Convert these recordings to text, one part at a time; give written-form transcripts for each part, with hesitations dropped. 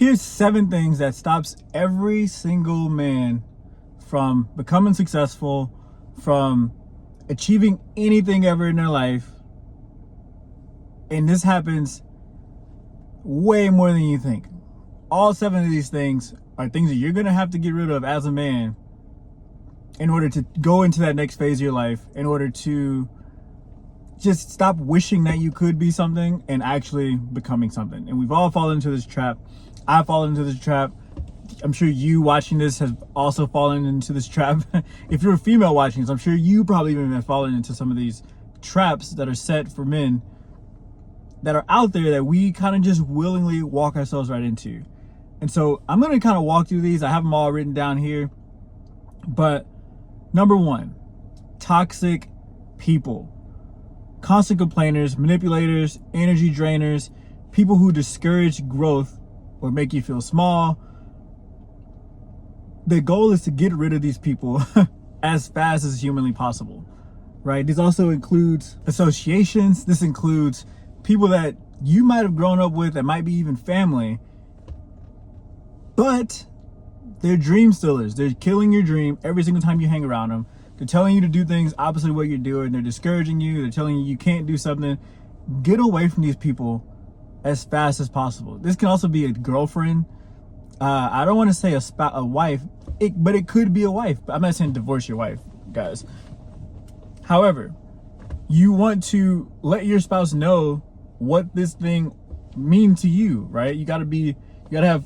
Here's 7 things that stops every single man from becoming successful, from achieving anything ever in their life. And this happens way more than you think. All 7 of these things are things that you're going to have to get rid of as a man in order to go into that next phase of your life, in order to just stop wishing that you could be something and actually becoming something. And we've all fallen into this trap. I've fallen into this trap. I'm sure you watching this has also fallen into this trap. If you're a female watching this, I'm sure you probably even have fallen into some of these traps that are set for men that are out there that we kind of just willingly walk ourselves right into. And so I'm going to kind of walk through these. I have them all written down here. But number 1, toxic people. Constant complainers, manipulators, energy drainers, people who discourage growth or make you feel small. The goal is to get rid of these people as fast as humanly possible, right? This also includes associations. This includes people that you might have grown up with, that might be even family, but they're dream stealers. They're killing your dream every single time you hang around them. They're telling you to do things opposite of what you're doing. They're discouraging you. They're telling you you can't do something. Get away from these people as fast as possible. This can also be a girlfriend. I don't want to say a wife, but it could be a wife. I'm not saying divorce your wife, guys. However, you want to let your spouse know what this thing means to you, right? You got to have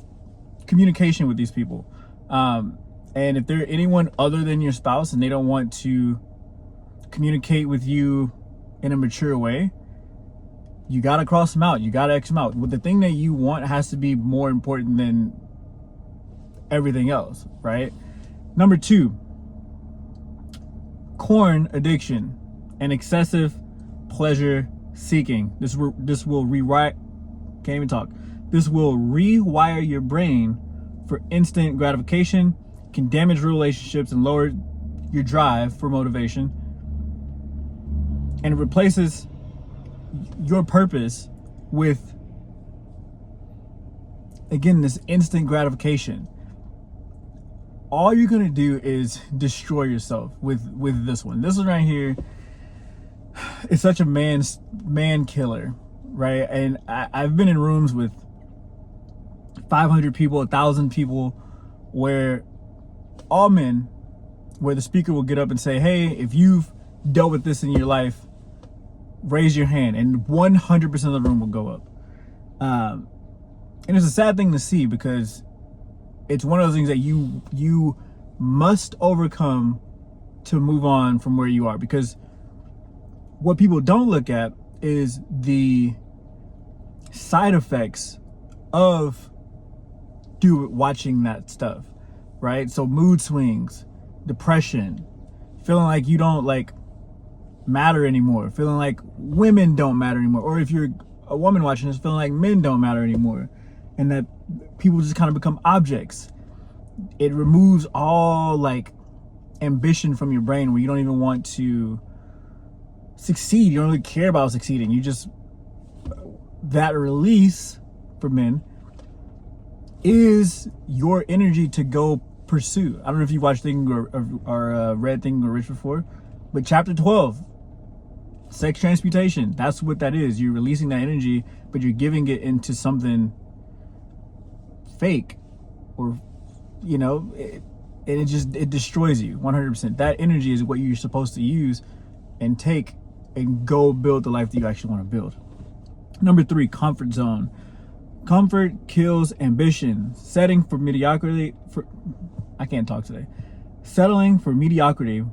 communication with these people. And if they're anyone other than your spouse and they don't want to communicate with you in a mature way, you got to cross them out. You got to X them out. The thing that you want has to be more important than everything else, right? Number 2, corn addiction and excessive pleasure seeking. This will rewire your brain for instant gratification, can damage relationships and lower your drive for motivation, and it replaces your purpose with, again, this instant gratification. All you're gonna do is destroy yourself with this one. This one right here is such a man killer, right? And I've been in rooms with 500 people, 1,000 people, where all men, where the speaker will get up and say, hey, if you've dealt with this in your life, raise your hand, and 100% of the room will go up. And it's a sad thing to see, because it's one of those things that you must overcome to move on from where you are. Because what people don't look at is the side effects of watching that stuff, right? So mood swings, depression, feeling like you don't matter anymore, feeling like women don't matter anymore, or if you're a woman watching this, feeling like men don't matter anymore, and that people just kind of become objects. It removes all ambition from your brain, where you don't even want to succeed. You don't really care about succeeding. You just, that release for men is your energy to go pursue. I don't know if you watched Think or read Think and Grow Rich before, but chapter 12, sex transmutation, that's what that is. You're releasing that energy, but you're giving it into something fake, or it destroys you 100%. That energy is what you're supposed to use and take and go build the life that you actually want to build. Number 3, comfort zone. Comfort kills ambition. Settling for mediocrity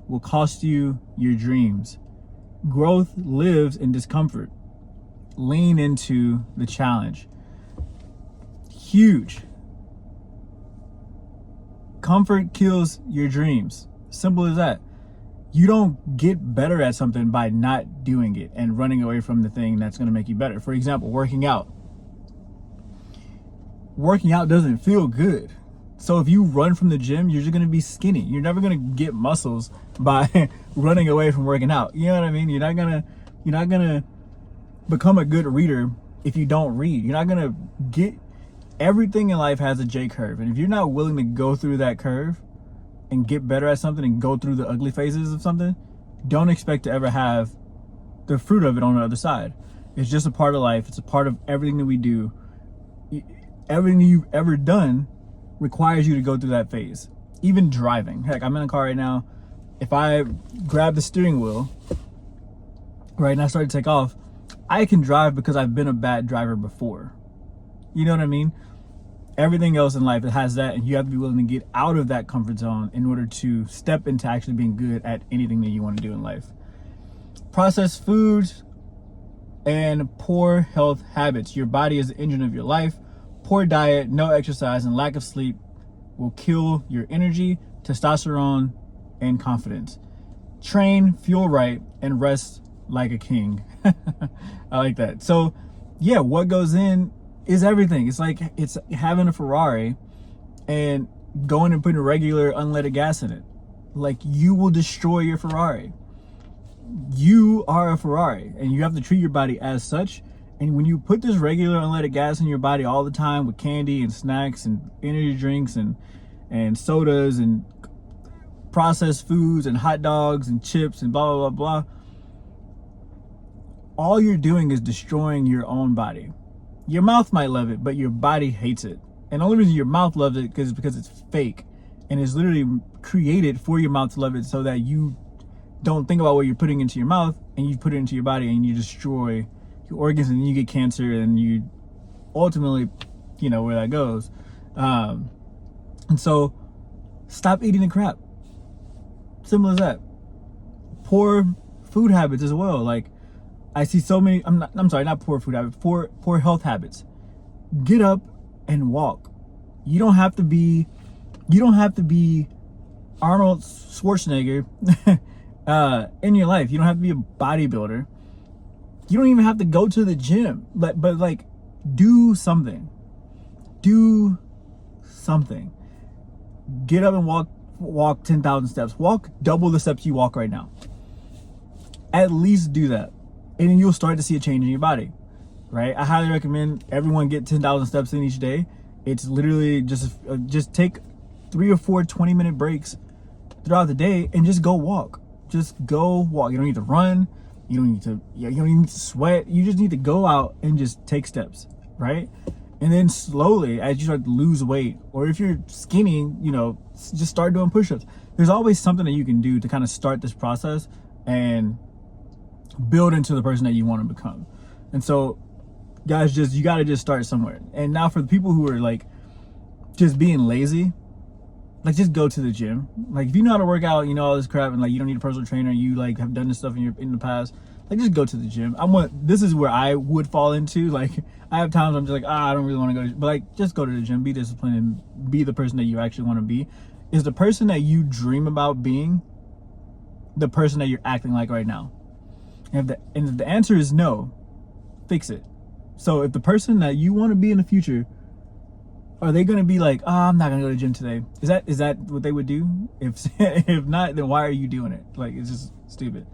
will cost you your dreams. Growth lives in discomfort. Lean into the challenge. Huge. Comfort kills your dreams. Simple as that. You don't get better at something by not doing it and running away from the thing that's going to make you better. For example, working out. Working out doesn't feel good. So if you run from the gym, you're just going to be skinny. You're never going to get muscles by running away from working out. You know what I mean? You're not going to become a good reader if you don't read. You're not going to get Everything in life has a J curve. And if you're not willing to go through that curve and get better at something and go through the ugly phases of something, don't expect to ever have the fruit of it on the other side. It's just a part of life. It's a part of everything that we do. Everything you've ever done requires you to go through that phase. Even driving. Heck, I'm in a car right now. If I grab the steering wheel, right, and I start to take off, I can drive because I've been a bad driver before. You know what I mean? Everything else in life, it has that, and you have to be willing to get out of that comfort zone in order to step into actually being good at anything that you want to do in life. Processed foods and poor health habits. Your body is the engine of your life. Poor diet, no exercise, and lack of sleep will kill your energy, testosterone, and confidence. Train, fuel right, and rest like a king. I like that. So yeah, what goes in is everything. It's like it's having a Ferrari and going and putting regular unleaded gas in it. Like, you will destroy your Ferrari. You are a Ferrari, and you have to treat your body as such. And when you put this regular unleaded gas in your body all the time with candy and snacks and energy drinks and sodas and processed foods and hot dogs and chips and blah, blah, blah, blah, all you're doing is destroying your own body. Your mouth might love it, but your body hates it. And the only reason your mouth loves it is because it's fake. And it's literally created for your mouth to love it so that you don't think about what you're putting into your mouth, and you put it into your body and you destroy your organs, and you get cancer, and you ultimately, you know where that goes. And so stop eating the crap. Simple as that. Poor food habits as well. Like, I see so many, I'm sorry, not poor food habits, poor health habits. Get up and walk. You don't have to be Arnold Schwarzenegger in your life. You don't have to be a bodybuilder. You don't even have to go to the gym. But like, do something. Do something. Get up and walk 10,000 steps. Walk double the steps you walk right now. At least do that. And then you'll start to see a change in your body, right? I highly recommend everyone get 10,000 steps in each day. It's literally just take 3 or 4 20-minute breaks throughout the day and just go walk. Just go walk. You don't need to run. You don't need to sweat. You just need to go out and just take steps, right? And then slowly, as you start to lose weight, or if you're skinny, just start doing push-ups. There's always something that you can do to kind of start this process and build into the person that you want to become. And so, guys, you got to just start somewhere. And now for the people who are like just being lazy, like, just go to the gym. Like, if you know how to work out, all this crap, and like you don't need a personal trainer, you like have done this stuff in the past, like, just go to the gym. This is where I would fall into. Like, I have times I'm just like, I don't really want to go, but like, just go to the gym, be disciplined, and be the person that you actually want to be. Is the person that you dream about being the person that you're acting like right now? And if the answer is no, fix it. So if the person that you want to be in the future, are they going to be like, I'm not going to go to the gym today? Is that what they would do? If not, then why are you doing it? Like, it's just stupid.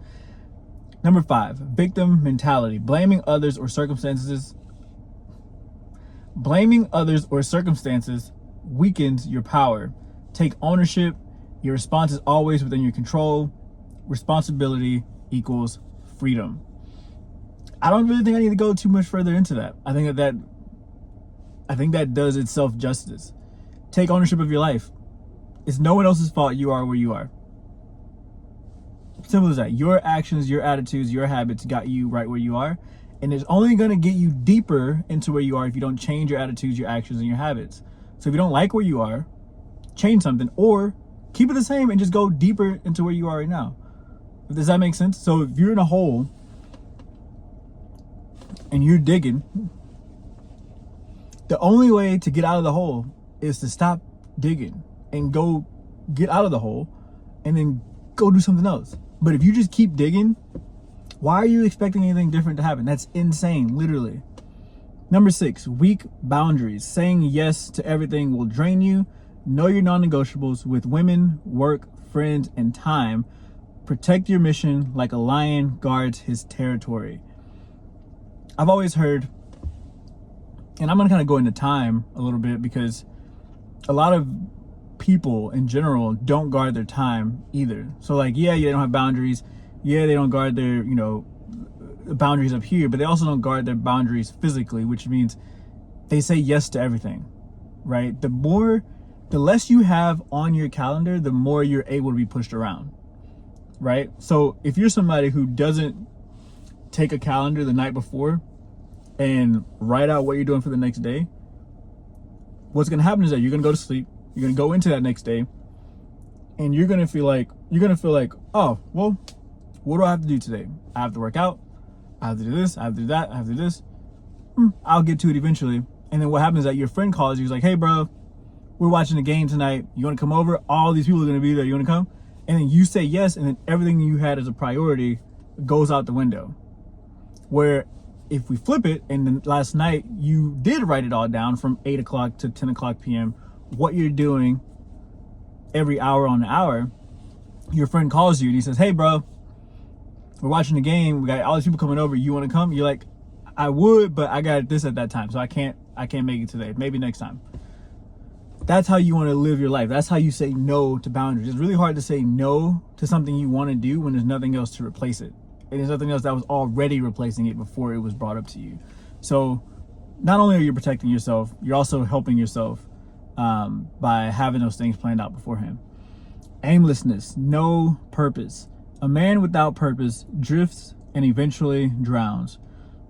Number 5, victim mentality. Blaming others or circumstances weakens your power. Take ownership. Your response is always within your control. Responsibility equals freedom. I don't really think I need to go too much further into that. I think that does itself justice. Take ownership of your life. It's no one else's fault you are where you are. Simple as that. Your actions, your attitudes, your habits got you right where you are. And it's only going to get you deeper into where you are if you don't change your attitudes, your actions, and your habits. So if you don't like where you are, change something, or keep it the same and just go deeper into where you are right now. Does that make sense? So if you're in a hole and you're digging, the only way to get out of the hole is to stop digging and go get out of the hole and then go do something else. But if you just keep digging, why are you expecting anything different to happen? That's insane, literally. Number 6, weak boundaries. Saying yes to everything will drain you. Know your non-negotiables with women, work, friends, and time. Protect your mission like a lion guards his territory. I've always heard And I'm gonna kind of go into time a little bit, because a lot of people in general don't guard their time either. So like, yeah, they don't have boundaries. Yeah, they don't guard their, boundaries up here, but they also don't guard their boundaries physically, which means they say yes to everything, right? The less you have on your calendar, the more you're able to be pushed around, right? So if you're somebody who doesn't take a calendar the night before and write out what you're doing for the next day, what's going to happen is that you're going to go to sleep. You're going to go into that next day, and you're going to feel like, oh, well, what do I have to do today? I have to work out. I have to do this. I have to do that. I have to do this. I'll get to it eventually. And then what happens is that your friend calls you. He's like, hey, bro, we're watching the game tonight. You want to come over? All these people are going to be there. You want to come? And then you say yes, and then everything you had as a priority goes out the window. Where if we flip it, and then last night you did write it all down from 8 o'clock to 10 o'clock p.m., what you're doing every hour on the hour, your friend calls you and he says, hey, bro, we're watching the game. We got all these people coming over. You want to come? You're like, I would, but I got this at that time, so I can't make it today. Maybe next time. That's how you want to live your life. That's how you say no to boundaries. It's really hard to say no to something you want to do when there's nothing else to replace it. And there's nothing else that was already replacing it before it was brought up to you. So not only are you protecting yourself, you're also helping yourself by having those things planned out beforehand. Aimlessness, no purpose. A man without purpose drifts and eventually drowns.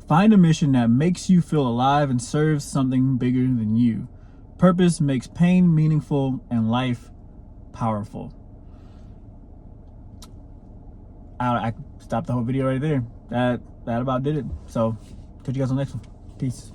Find a mission that makes you feel alive and serves something bigger than you. Purpose makes pain meaningful and life powerful. I stopped the whole video right there. That about did it. So, catch you guys on the next one. Peace.